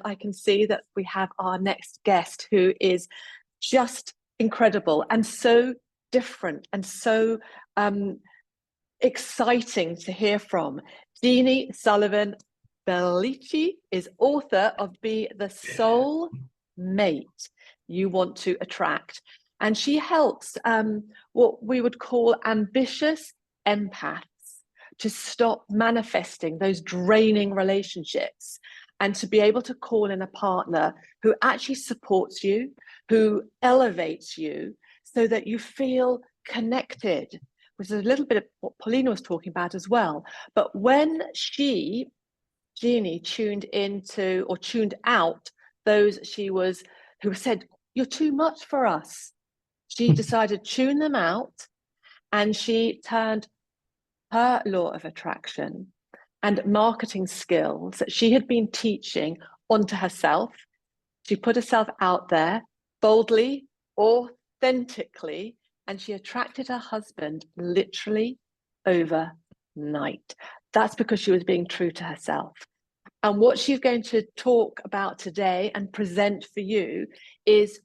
I can see that we have our next guest who is just incredible and so different and so exciting to hear from. Jeanne Sullivan Billeci is author of Be the Soul Mate You Want to Attract. And she helps what we would call ambitious empaths to stop manifesting those draining relationships and to be able to call in a partner who actually supports you, who elevates you so that you feel connected, which is a little bit of what Paulina was talking about as well. But when Jeanne, tuned into or tuned out those who said, you're too much for us, she decided to tune them out, and she turned her law of attraction and marketing skills that she had been teaching onto herself. She put herself out there boldly, authentically, and she attracted her husband literally overnight. That's because she was being true to herself. And what she's going to talk about today and present for you is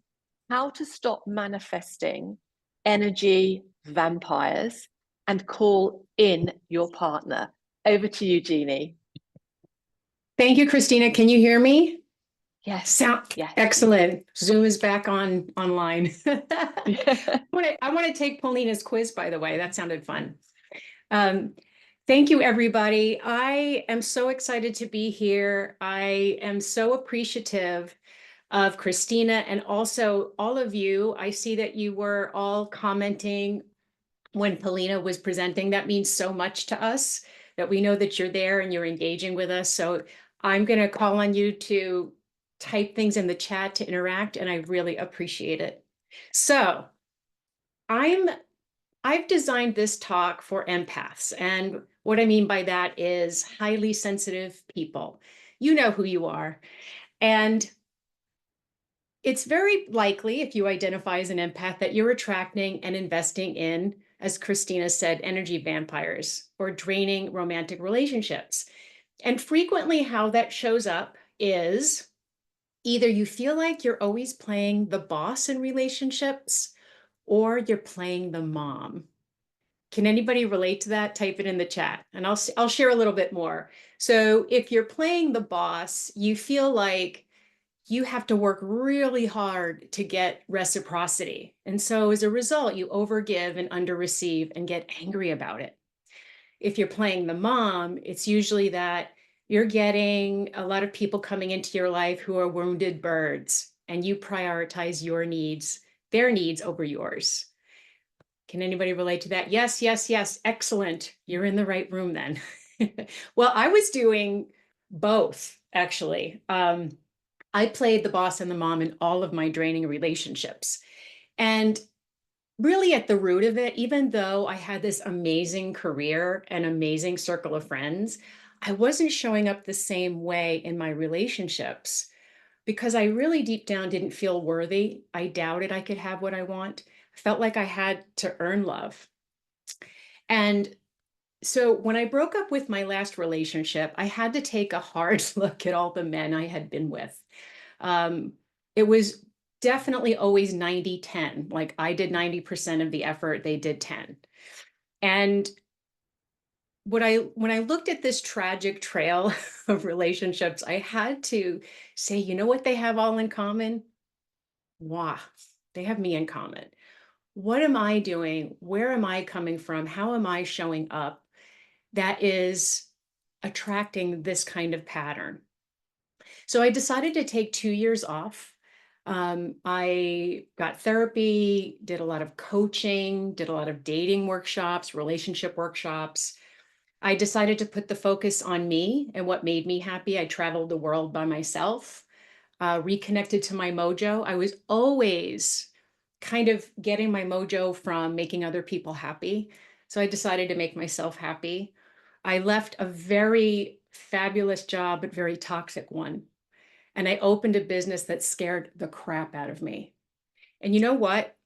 how to stop manifesting energy vampires and call in your partner. Over to you, Jeanne. Thank you, Kristina. Can you hear me? Yes. Yes. Excellent. Zoom is back online. I want to take Paulina's quiz, by the way. That sounded fun. Thank you, everybody. I am so excited to be here. I am so appreciative of Kristina and also all of you. I see that you were all commenting when Paulina was presenting. That means so much to us, that we know that you're there and you're engaging with us. So I'm going to call on you to type things in the chat to interact, and I really appreciate it. So I've designed this talk for empaths, and what I mean by that is highly sensitive people. You know who you are. And it's very likely, if you identify as an empath, that you're attracting and investing in, as Kristina said, energy vampires or draining romantic relationships. And frequently how that shows up is either you feel like you're always playing the boss in relationships, or you're playing the mom. Can anybody relate to that? Type it in the chat, and I'll share a little bit more. So if you're playing the boss, you feel like you have to work really hard to get reciprocity. And so as a result, you overgive and underreceive and get angry about it. If you're playing the mom, it's usually that you're getting a lot of people coming into your life who are wounded birds, and you prioritize your needs, their needs over yours. Can anybody relate to that? Yes, yes, yes. Excellent. You're in the right room then. Well, I was doing both, actually. I played the boss and the mom in all of my draining relationships. And really at the root of it, even though I had this amazing career and amazing circle of friends, I wasn't showing up the same way in my relationships because I really deep down didn't feel worthy. I doubted I could have what I want. I felt like I had to earn love. And so when I broke up with my last relationship, I had to take a hard look at all the men I had been with. It was definitely always 90-10. Like I did 90% of the effort, they did 10. And when I looked at this tragic trail of relationships, I had to say, you know what they have all in common? Wow, they have me in common. What am I doing? Where am I coming from? How am I showing up that is attracting this kind of pattern? So I decided to take 2 years off. I got therapy, did a lot of coaching, did a lot of dating workshops, relationship workshops. I decided to put the focus on me and what made me happy. I traveled the world by myself, reconnected to my mojo. I was always kind of getting my mojo from making other people happy. So I decided to make myself happy. I left a very fabulous job, but very toxic one. And I opened a business that scared the crap out of me. And you know what?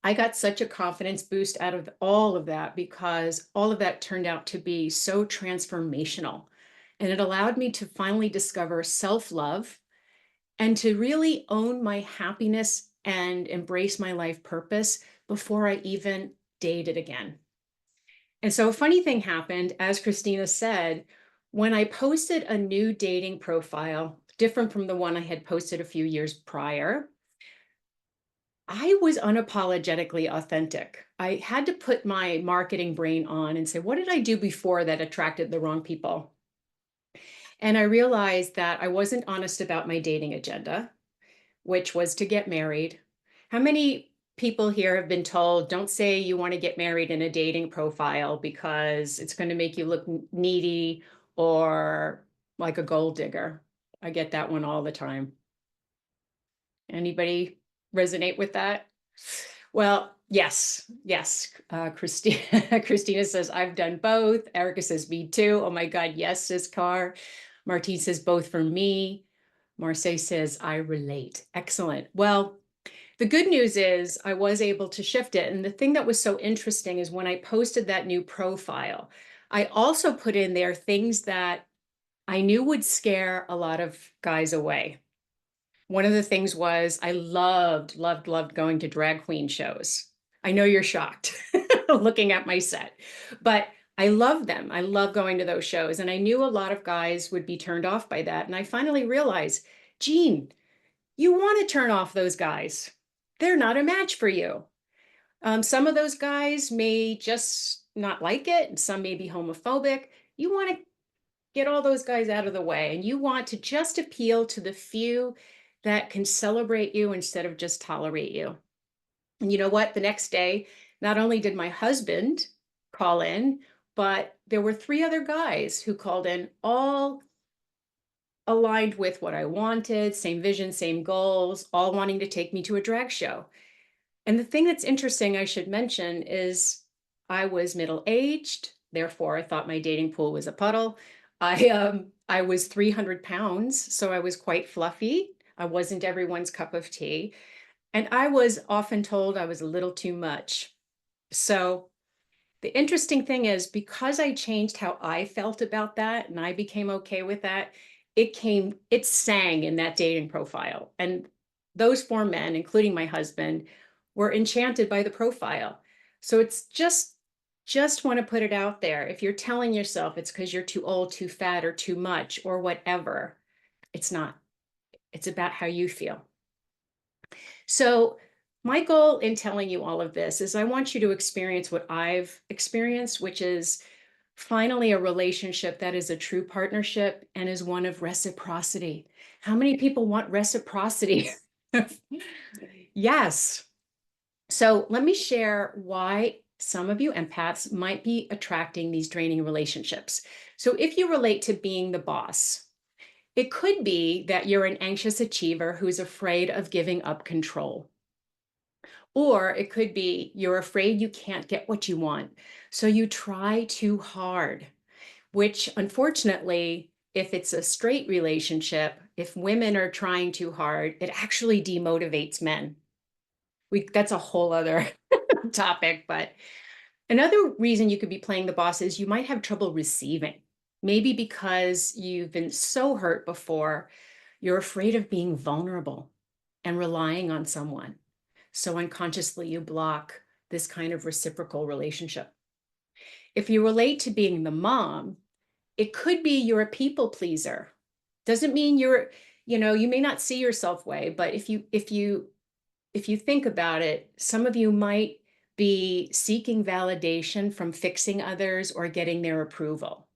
I got such a confidence boost out of all of that because all of that turned out to be so transformational And it allowed me to finally discover self-love and to really own my happiness and embrace my life purpose before I even dated again. And so a funny thing happened, as Kristina said, when I posted a new dating profile, different from the one I had posted a few years prior, I was unapologetically authentic. I had to put my marketing brain on and say, what did I do before that attracted the wrong people? And I realized that I wasn't honest about my dating agenda, which was to get married. How many people here have been told, don't say you want to get married in a dating profile because it's going to make you look needy or like a gold digger? I get that one all the time. Anybody resonate with that? Well, yes. Kristina says, I've done both. Erica says, me too. Oh my God, yes, says Carr. Martine says, both for me. Marseille says, I relate. Excellent. Well, the good news is I was able to shift it. And the thing that was so interesting is when I posted that new profile, I also put in there things that I knew would scare a lot of guys away. One of the things was I loved going to drag queen shows. I know you're shocked looking at my set, but I love them. I love going to those shows. And I knew a lot of guys would be turned off by that. And I finally realized, Jeanne, you want to turn off those guys. They're not a match for you. Some of those guys may just not like it, and some may be homophobic. You want to get all those guys out of the way, and you want to just appeal to the few that can celebrate you instead of just tolerate you. And you know what? The next day, not only did my husband call in, but there were 3 other guys who called in, all aligned with what I wanted, same vision, same goals, all wanting to take me to a drag show. And the thing that's interesting, I should mention, is I was middle-aged, therefore I thought my dating pool was a puddle. I was 300 pounds, so I was quite fluffy. I wasn't everyone's cup of tea. And I was often told I was a little too much. So the interesting thing is, because I changed how I felt about that and I became okay with that, it sang in that dating profile. And those 4 men, including my husband, were enchanted by the profile. So it's just want to put it out there. If you're telling yourself it's because you're too old, too fat, or too much, or whatever, it's not. It's about how you feel. So my goal in telling you all of this is I want you to experience what I've experienced, which is finally a relationship that is a true partnership and is one of reciprocity. How many people want reciprocity? Yes. So let me share why some of you empaths might be attracting these draining relationships. So if you relate to being the boss, it could be that you're an anxious achiever who's afraid of giving up control. Or it could be you're afraid you can't get what you want, so you try too hard, which unfortunately, if it's a straight relationship, if women are trying too hard, it actually demotivates men. That's a whole other topic, but another reason you could be playing the boss is you might have trouble receiving. Maybe because you've been so hurt before, you're afraid of being vulnerable and relying on someone. So unconsciously you block this kind of reciprocal relationship. If you relate to being the mom, it could be you're a people pleaser. Doesn't mean you may not see yourself way, but if you think about it, some of you might be seeking validation from fixing others or getting their approval.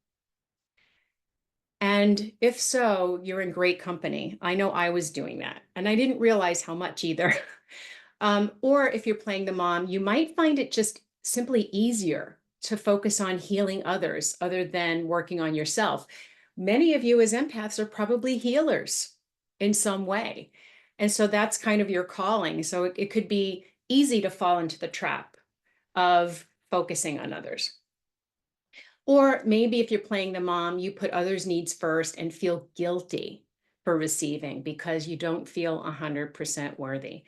And if so, you're in great company. I know I was doing that, and I didn't realize how much either. Or if you're playing the mom, you might find it just simply easier to focus on healing others other than working on yourself. Many of you as empaths are probably healers in some way. And so that's kind of your calling. So it could be easy to fall into the trap of focusing on others. Or maybe if you're playing the mom, you put others' needs first and feel guilty for receiving because you don't feel 100% worthy.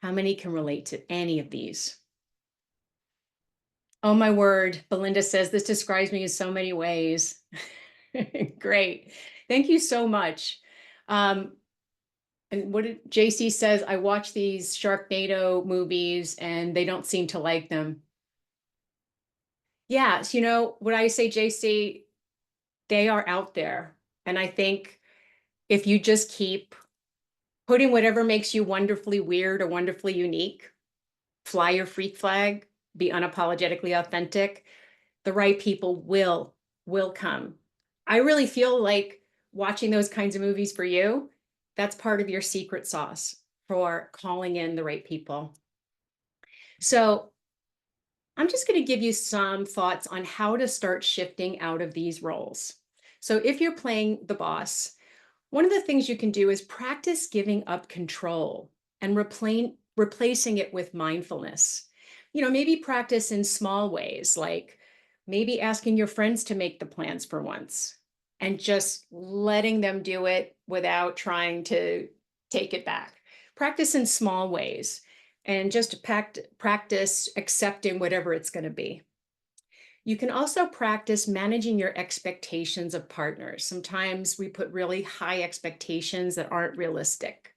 How many can relate to any of these? Oh my word, Belinda says, this describes me in so many ways. Great. Thank you so much. And what did JC says, I watch these Sharknado movies and they don't seem to like them. Yes, what I say, JC, they are out there. And I think if you just keep putting whatever makes you wonderfully weird or wonderfully unique, fly your freak flag, be unapologetically authentic, the right people will come. I really feel like watching those kinds of movies for you, that's part of your secret sauce for calling in the right people. So I'm just going to give you some thoughts on how to start shifting out of these roles. So if you're playing the boss, one of the things you can do is practice giving up control and replacing it with mindfulness. Maybe practice in small ways, like maybe asking your friends to make the plans for once and just letting them do it without trying to take it back. Practice in small ways and just practice accepting whatever it's going to be. You can also practice managing your expectations of partners. Sometimes we put really high expectations that aren't realistic.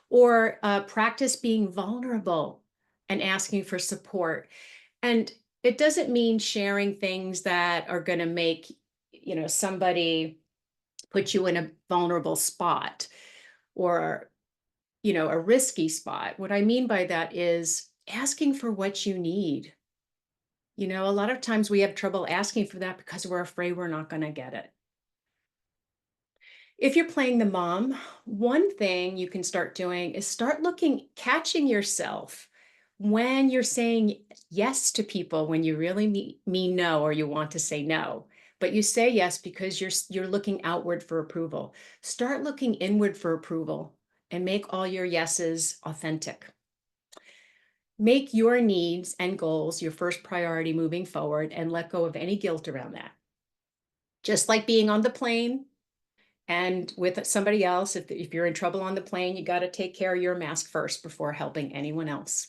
Or practice being vulnerable and asking for support. And it doesn't mean sharing things that are going to make, somebody put you in a vulnerable spot or, a risky spot. What I mean by that is asking for what you need. A lot of times we have trouble asking for that because we're afraid we're not going to get it. If you're playing the mom, one thing you can start doing is catching yourself when you're saying yes to people when you really mean no, or you want to say no, but you say yes because you're looking outward for approval. Start looking inward for approval and make all your yeses authentic. Make your needs and goals your first priority moving forward and let go of any guilt around that. Just like being on the plane and with somebody else, if you're in trouble on the plane, you got to take care of your mask first before helping anyone else.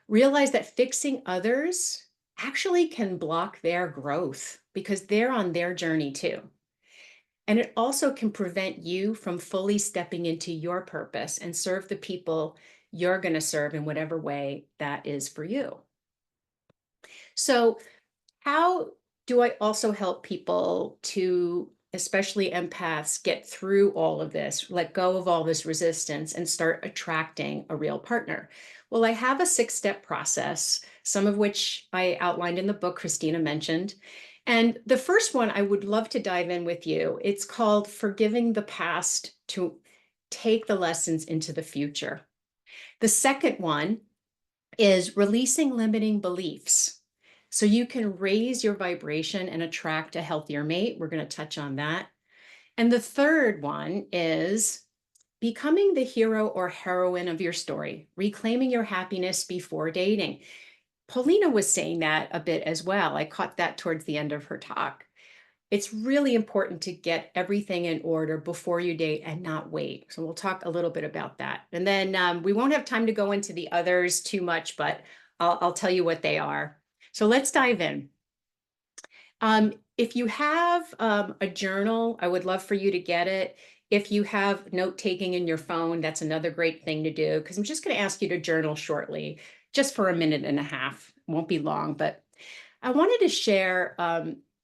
Realize that fixing others actually can block their growth because they're on their journey too. And it also can prevent you from fully stepping into your purpose and serve the people you're going to serve in whatever way that is for you. So, how do I also help people to, especially empaths, get through all of this, let go of all this resistance, and start attracting a real partner? Well, I have a 6-step process, some of which I outlined in the book Kristina mentioned. And the first one I would love to dive in with you. It's called Forgiving the Past to Take the Lessons into the Future. The second one is Releasing Limiting Beliefs, so you can raise your vibration and attract a healthier mate. We're going to touch on that. And the third one is Becoming the hero or heroine of your story, reclaiming your happiness before dating. Paulina was saying that a bit as well. I caught that towards the end of her talk. It's really important to get everything in order before you date and not wait. So we'll talk a little bit about that. And then we won't have time to go into the others too much, but I'll tell you what they are. So let's dive in. If you have a journal, I would love for you to get it. If you have note-taking in your phone, that's another great thing to do, because I'm just going to ask you to journal shortly, just for 1.5 minutes. It won't be long, but I wanted to share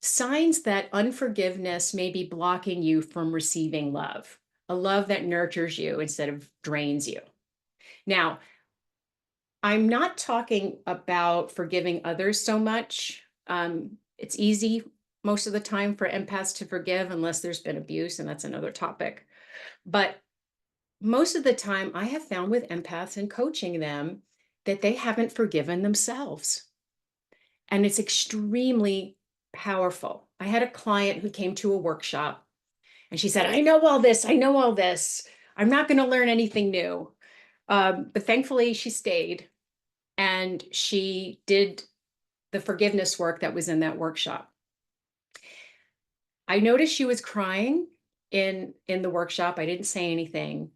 signs that unforgiveness may be blocking you from receiving love, a love that nurtures you instead of drains you. Now, I'm not talking about forgiving others so much. It's easy most of the time for empaths to forgive unless there's been abuse, and that's another topic. But most of the time, I have found with empaths and coaching them that they haven't forgiven themselves. And it's extremely powerful. I had a client who came to a workshop and she said, I know all this. I'm not going to learn anything new. But thankfully, she stayed and she did the forgiveness work that was in that workshop. I noticed she was crying in the workshop. I didn't say anything.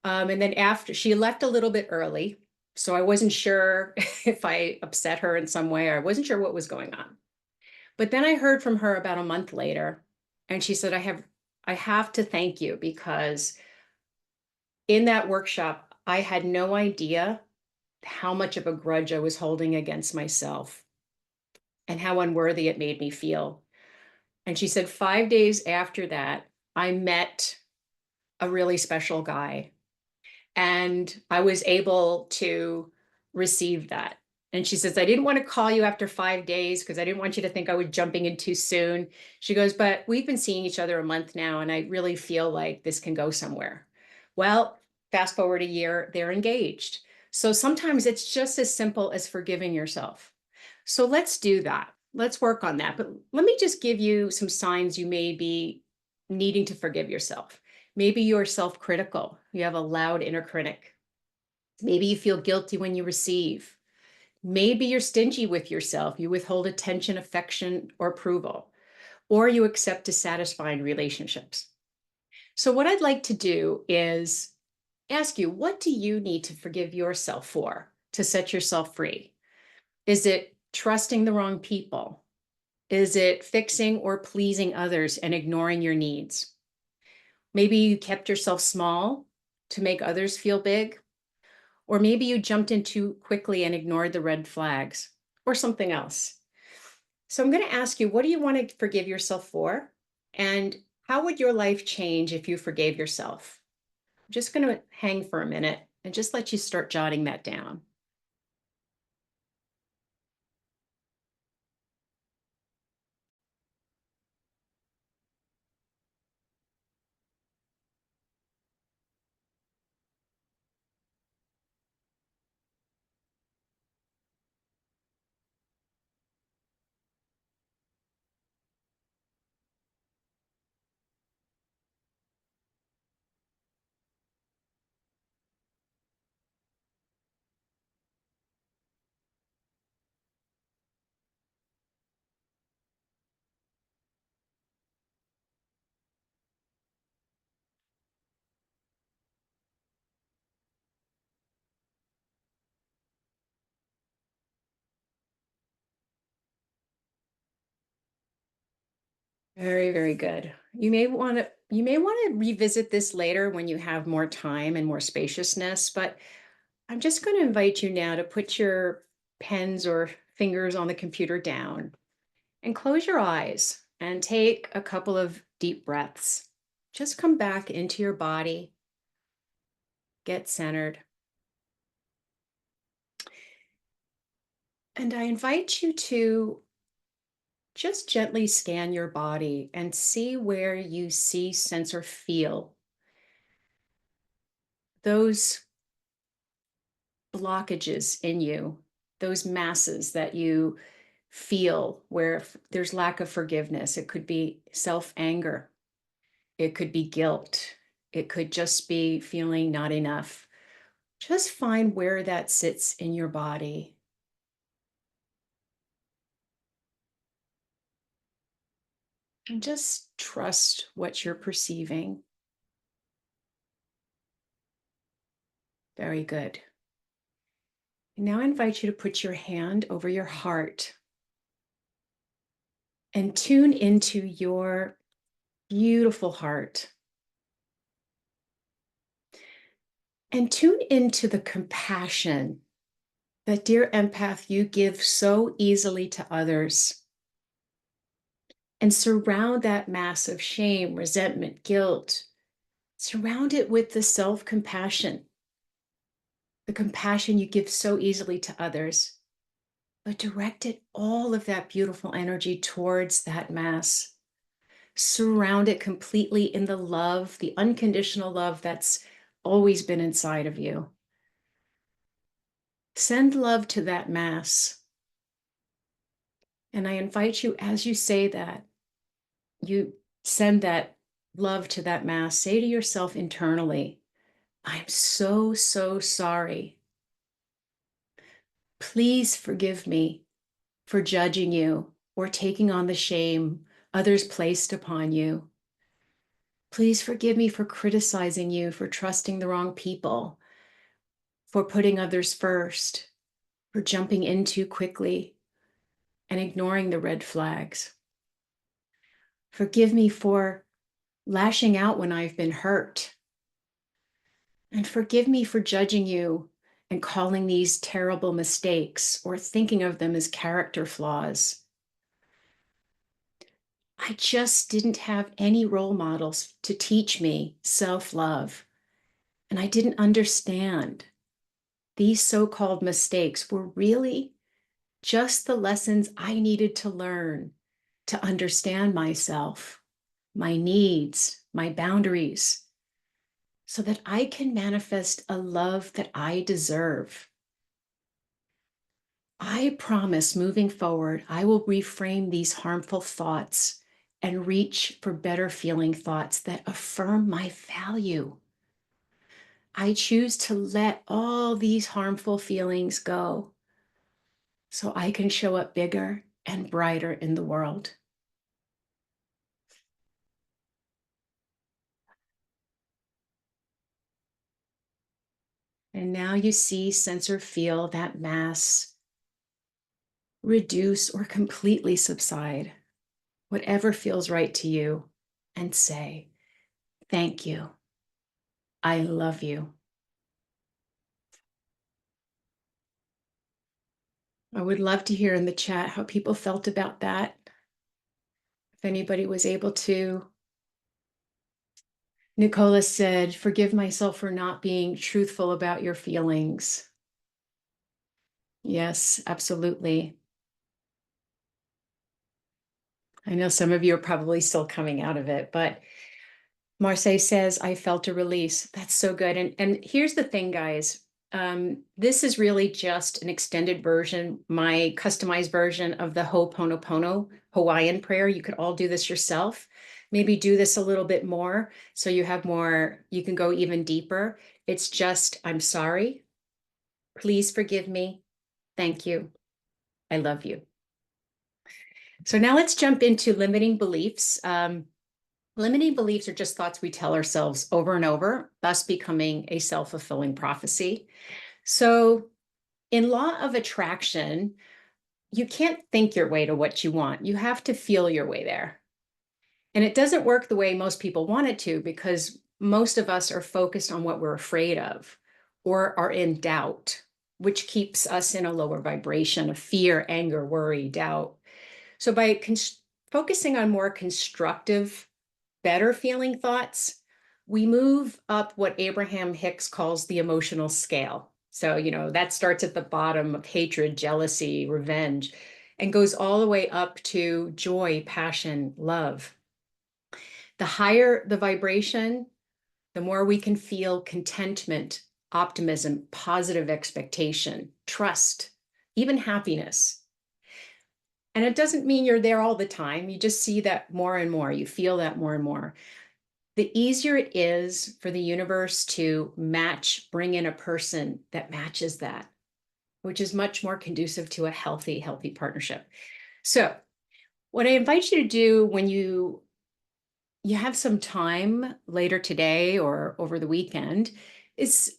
And then after, she left a little bit early. So I wasn't sure if I upset her in some way, or I wasn't sure what was going on. But then I heard from her about a month later, And she said, I have to thank you, because in that workshop, I had no idea how much of a grudge I was holding against myself and how unworthy it made me feel. And she said, 5 days after that, I met a really special guy, and I was able to receive that. And she says, I didn't want to call you after 5 days because I didn't want you to think I was jumping in too soon. She goes, but we've been seeing each other a month now, and I really feel like this can go somewhere. Well, fast forward a year, they're engaged. So sometimes it's just as simple as forgiving yourself. So let's do that. Let's work on that. But let me just give you some signs you may be needing to forgive yourself. Maybe you're self-critical. You have a loud inner critic. Maybe you feel guilty when you receive. Maybe you're stingy with yourself. You withhold attention, affection, or approval, or you accept dissatisfying relationships. So what I'd like to do is ask you, what do you need to forgive yourself for to set yourself free? Is it trusting the wrong people? Is it fixing or pleasing others and ignoring your needs? Maybe you kept yourself small to make others feel big, or maybe you jumped in too quickly and ignored the red flags, or something else. So I'm going to ask you, what do you want to forgive yourself for? And how would your life change if you forgave yourself? I'm just going to hang for a minute and just let you start jotting that down. Very, very good. You may want to revisit this later when you have more time and more spaciousness, but I'm just going to invite you now to put your pens or fingers on the computer down and close your eyes and take a couple of deep breaths. Just come back into your body, get centered. And I invite you to just gently scan your body and see where you see, sense, or feel those blockages in you, those masses that you feel where there's lack of forgiveness. It could be self-anger. It could be guilt. It could just be feeling not enough. Just find where that sits in your body. And just trust what you're perceiving. Very good. Now I invite you to put your hand over your heart and tune into your beautiful heart. And tune into the compassion that, dear empath, you give so easily to others. And surround that mass of shame, resentment, guilt. Surround it with the self-compassion, the compassion you give so easily to others. But direct it, all of that beautiful energy, towards that mass. Surround it completely in the love, the unconditional love that's always been inside of you. Send love to that mass. And I invite you, as you say that, you send that love to that mass, say to yourself internally, I'm so, so sorry. Please forgive me for judging you or taking on the shame others placed upon you. Please forgive me for criticizing you, for trusting the wrong people, for putting others first, for jumping in too quickly and ignoring the red flags. Forgive me for lashing out when I've been hurt. And forgive me for judging you and calling these terrible mistakes or thinking of them as character flaws. I just didn't have any role models to teach me self-love. And I didn't understand these so-called mistakes were really just the lessons I needed to learn to understand myself, my needs, my boundaries, so that I can manifest a love that I deserve. I promise moving forward, I will reframe these harmful thoughts and reach for better feeling thoughts that affirm my value. I choose to let all these harmful feelings go so I can show up bigger and brighter in the world. And now you see, sense, or feel that mass reduce or completely subside, whatever feels right to you, and say, thank you. I love you. I would love to hear in the chat how people felt about that. If anybody was able to. Nicola said, forgive myself for not being truthful about your feelings. Yes, absolutely. I know some of you are probably still coming out of it, but Marseille says, I felt a release. That's so good. And here's the thing, guys. This is really just an extended version, my customized version of the Ho'oponopono Hawaiian prayer. You could all do this yourself. Maybe do this a little bit more so you have more, you can go even deeper. It's just, I'm sorry. Please forgive me. Thank you. I love you. So now let's jump into limiting beliefs. Limiting beliefs are just thoughts we tell ourselves over and over, thus becoming a self-fulfilling prophecy. So in law of attraction, you can't think your way to what you want. You have to feel your way there. And it doesn't work the way most people want it to, because most of us are focused on what we're afraid of or are in doubt, which keeps us in a lower vibration of fear, anger, worry, doubt. So by focusing on more constructive, better feeling thoughts, we move up what Abraham Hicks calls the emotional scale. So, that starts at the bottom of hatred, jealousy, revenge, and goes all the way up to joy, passion, love. The higher the vibration, the more we can feel contentment, optimism, positive expectation, trust, even happiness. And it doesn't mean you're there all the time. You just see that more and more. You feel that more and more. The easier it is for the universe to bring in a person that matches that, which is much more conducive to a healthy partnership. So what I invite you to do when you have some time later today or over the weekend is,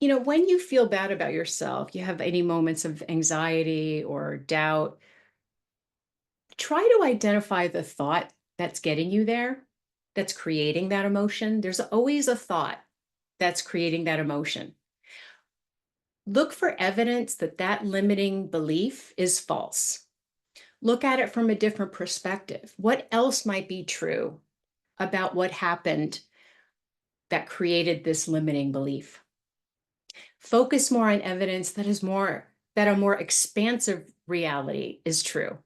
when you feel bad about yourself, you have any moments of anxiety or doubt, try to identify the thought that's getting you there, that's creating that emotion. There's always a thought that's creating that emotion. Look for evidence that that limiting belief is false. Look at it from a different perspective. What else might be true about what happened that created this limiting belief? Focus more on evidence that a more expansive reality is true,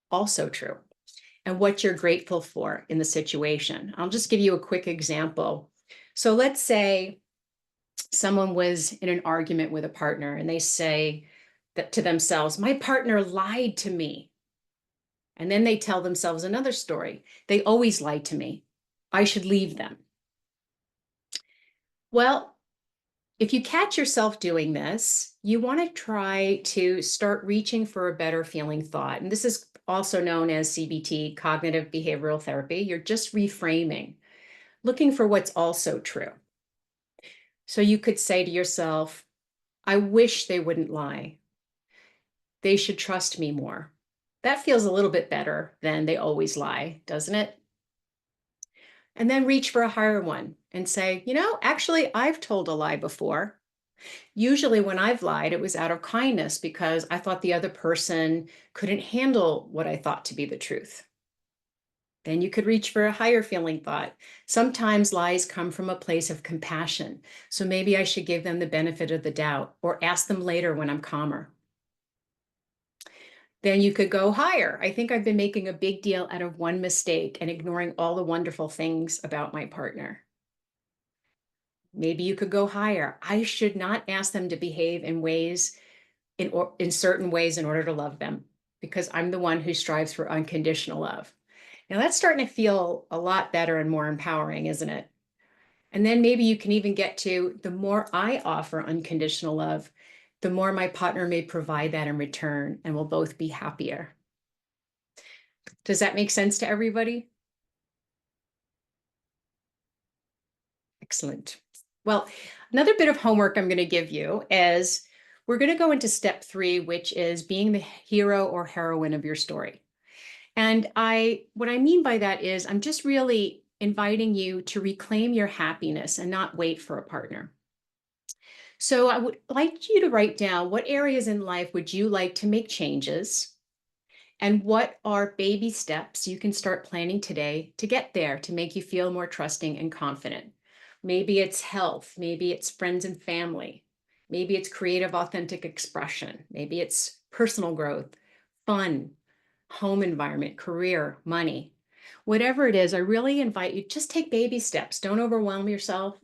also true, and what you're grateful for in the situation. I'll just give you a quick example. So let's say someone was in an argument with a partner and they say that to themselves, my partner lied to me. And then they tell themselves another story. They always lie to me. I should leave them. Well, if you catch yourself doing this, you want to try to start reaching for a better feeling thought. And this is also known as CBT, cognitive behavioral therapy. You're just reframing, looking for what's also true. So you could say to yourself, I wish they wouldn't lie. They should trust me more. That feels a little bit better than they always lie, doesn't it? And then reach for a higher one and say, you know, actually, I've told a lie before. Usually when I've lied, it was out of kindness because I thought the other person couldn't handle what I thought to be the truth. Then you could reach for a higher feeling thought. Sometimes lies come from a place of compassion. So maybe I should give them the benefit of the doubt or ask them later when I'm calmer. Then you could go higher. I think I've been making a big deal out of one mistake and ignoring all the wonderful things about my partner. Maybe you could go higher. I should not ask them to behave in ways, in certain ways in order to love them, because I'm the one who strives for unconditional love. Now that's starting to feel a lot better and more empowering, isn't it? And then maybe you can even get to, the more I offer unconditional love, the more my partner may provide that in return, and we'll both be happier. Does that make sense to everybody? Excellent. Well, another bit of homework I'm going to give you is we're going to go into step 3, which is being the hero or heroine of your story. And what I mean by that is I'm just really inviting you to reclaim your happiness and not wait for a partner. So I would like you to write down, what areas in life would you like to make changes? And what are baby steps you can start planning today to get there, to make you feel more trusting and confident? Maybe it's health, maybe it's friends and family, maybe it's creative, authentic expression, maybe it's personal growth, fun, home environment, career, money. Whatever it is, I really invite you, just take baby steps. Don't overwhelm yourself.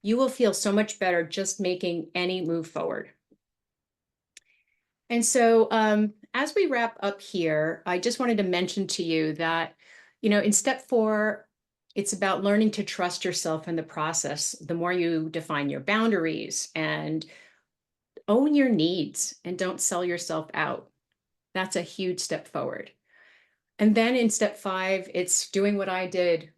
You will feel so much better just making any move forward. And so as we wrap up here, I just wanted to mention to you that, you know, in step 4, it's about learning to trust yourself in the process. The more you define your boundaries and own your needs and don't sell yourself out, that's a huge step forward. And then in step 5, it's doing what I did,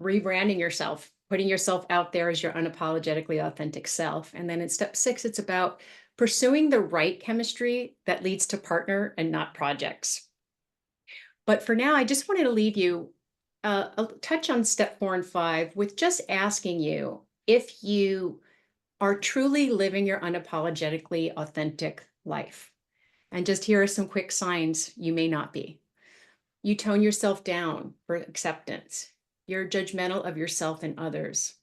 rebranding yourself, putting yourself out there as your unapologetically authentic self. And then in step 6, it's about pursuing the right chemistry that leads to partner and not projects. But for now, I just wanted to leave you a touch on step 4 and 5 with just asking you if you are truly living your unapologetically authentic life. And just here are some quick signs you may not be. You tone yourself down for acceptance. You're judgmental of yourself and others.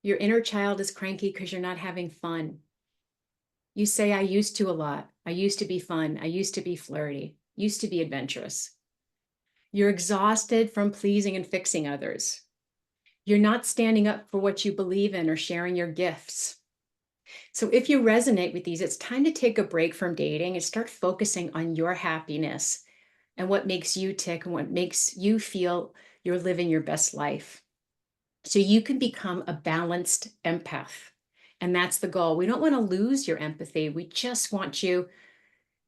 Your inner child is cranky because you're not having fun. You say, I used to a lot. I used to be fun. I used to be flirty, used to be adventurous. You're exhausted from pleasing and fixing others. You're not standing up for what you believe in or sharing your gifts. So if you resonate with these, it's time to take a break from dating and start focusing on your happiness and what makes you tick and what makes you feel you're living your best life. So you can become a balanced empath. And that's the goal. We don't want to lose your empathy. We just want you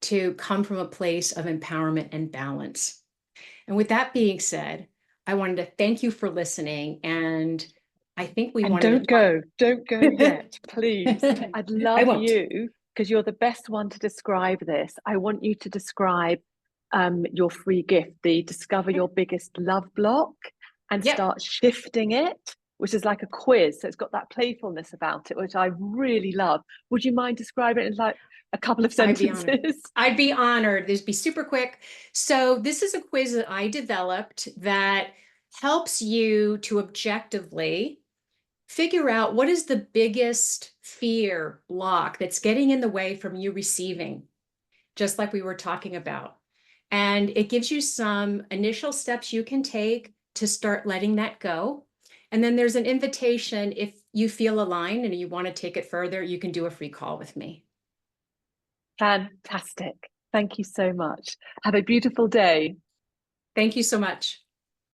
to come from a place of empowerment and balance. And with that being said, I wanted to thank you for listening. And I think we wanted to don't go yet, please. I'd love you, because you're the best one to describe this. I want you to describe your free gift, the Discover Your Biggest Love Block, and start shifting it, which is like a quiz. So it's got that playfulness about it, which I really love. Would you mind describing it in like a couple of sentences? I'd be honored. This be super quick. So this is a quiz that I developed that helps you to objectively figure out what is the biggest fear block that's getting in the way from you receiving, just like we were talking about. And it gives you some initial steps you can take to start letting that go. And then there's an invitation. If you feel aligned and you want to take it further, you can do a free call with me. Fantastic. Thank you so much. Have a beautiful day. Thank you so much.